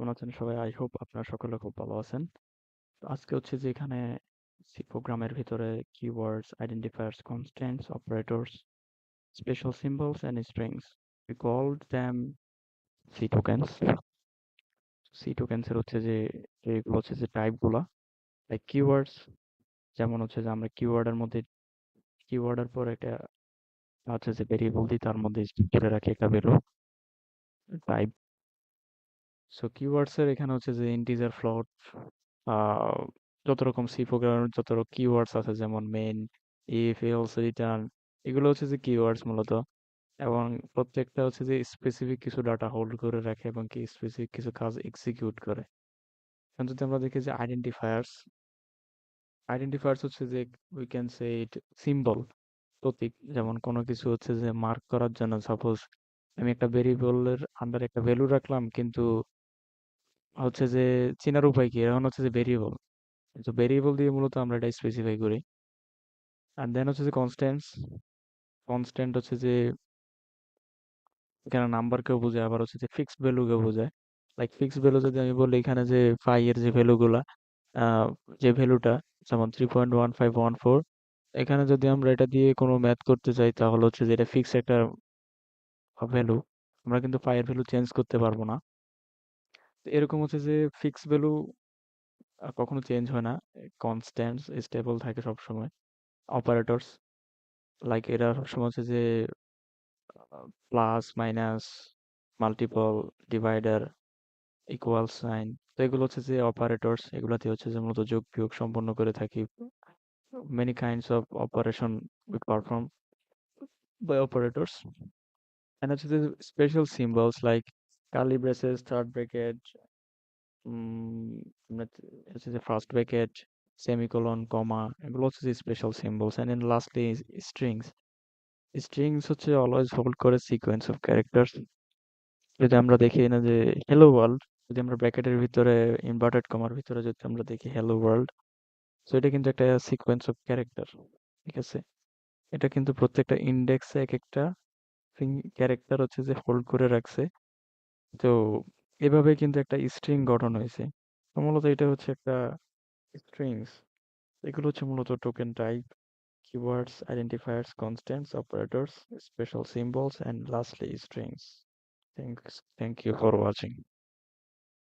কেমন আছেন সবাই? আই হোপ আপনারা সকলে খুব ভালো আছেন। তো আজকে হচ্ছে যে এখানে সি প্রোগ্রামের ভিতরে keywords, identifiers, constants, operators, special symbols and strings. We called them C tokens. C tokens এর হচ্ছে যে এগুলো হচ্ছে যে টাইপ গুলা like keywords, যেমন হচ্ছে যে আমরা keyword এর মধ্যে keyword এর পর একটা হচ্ছে যে ভেরিয়েবল দিই, তার মধ্যে ধরে রাখি একটা ভ্যালু টাইপ। সো keywords এর এখানে হচ্ছে যে ইন্টিজার, ফ্লোট, আহ যত রকম সি প্রোগ্রামের যত কিওয়ার্ডস আছে, যেমন মেইন, ইফ, এলস, রিটার্ন, এগুলো হচ্ছে যে কিওয়ার্ডস মূলত। এবং প্রত্যেকটা হচ্ছে যে স্পেসিফিক কিছু ডাটা হোল্ড করে রাখে এবং কি স্পেসিফিক কিছু কাজ এক্সিকিউট করে। এখন যদি আমরা দেখি যে আইডেন্টিফায়ার্স, আইডেন্টিফায়ার্স হচ্ছে যে we can say it symbol, প্রতীক। যেমন কোনো কিছু হচ্ছে যে মার্ক করার জন্য, সাপোজ আমি একটা ভেরিয়েবলের আন্ডার একটা ভ্যালু রাখলাম, কিন্তু হচ্ছে যে চেনার উপায় কি? এখন হচ্ছে যে ভেরিয়েবল, তো ভেরিয়েবল দিয়ে মূলত আমরা এটা স্পেসিফাই করি। আর দেন হচ্ছে যে কনস্ট্যান্টস, কনস্ট্যান্ট হচ্ছে যে এখানে নাম্বারকেও বোঝায়, আবার হচ্ছে যে ফিক্সড ভ্যালুকেও বোঝায়। লাইক ফিক্সড ভ্যালু যদি আমি বলি এখানে যে ফাই এর যে ভ্যালুগুলা, আহ যে ভ্যালুটা যেমন 3.1514, এখানে যদি আমরা এটা দিয়ে কোনো ম্যাথ করতে চাই তাহলে হচ্ছে যে এটা ফিক্স একটা ভ্যালু, আমরা কিন্তু ফাই এর ভ্যালু চেঞ্জ করতে পারবো না। তো এরকম হচ্ছে যে ফিক্সড ভ্যালু কখনো চেঞ্জ হয় না, কনস্ট্যান্টস স্টেবল থাকে সবসময়। অপারেটরস লাইক এরা সবসময় হচ্ছে যে plus, minus, multiple, divider, equal sign, তো এগুলো হচ্ছে যে অপারেটরস, এগুলাতে হচ্ছে যে মূলত যোগ বিয়োগ সম্পন্ন করে থাকি। Many kinds of operation we perform by operators. And হচ্ছে যে special symbols like curly braces, third bracket, হচ্ছে যে ফার্স্ট ব্র্যাকেট, সেমিকোলন, কমা, এগুলো হচ্ছে যে special symbols. And then lastly strings. Strings হচ্ছে অলওয়েজ হোল্ড করে সিকোয়েন্স অফ ক্যারেক্টার্স। যদি আমরা দেখি না যে হ্যালো ওয়ার্ল্ড, যদি আমরা ব্র্যাকেটের ভিতরে ইনভার্টেড কমার ভিতরে যদি আমরা দেখি হ্যালো ওয়ার্ল্ড, তো এটা কিন্তু একটা সিকোয়েন্স অফ ক্যারেক্টার, ঠিক আছে? এটা কিন্তু প্রত্যেকটা ইন্ডেক্সে এক একটা ক্যারেক্টার হচ্ছে যে হোল্ড করে রাখছে। তো এভাবে কিন্তু একটা স্ট্রিং গঠন হয়েছে। তো মূলত এটা হচ্ছে একটা স্ট্রিংস। এগুলো হচ্ছে মূলত token type, keywords, identifiers, constants, operators, special symbols, and lastly strings. Thank you for watching.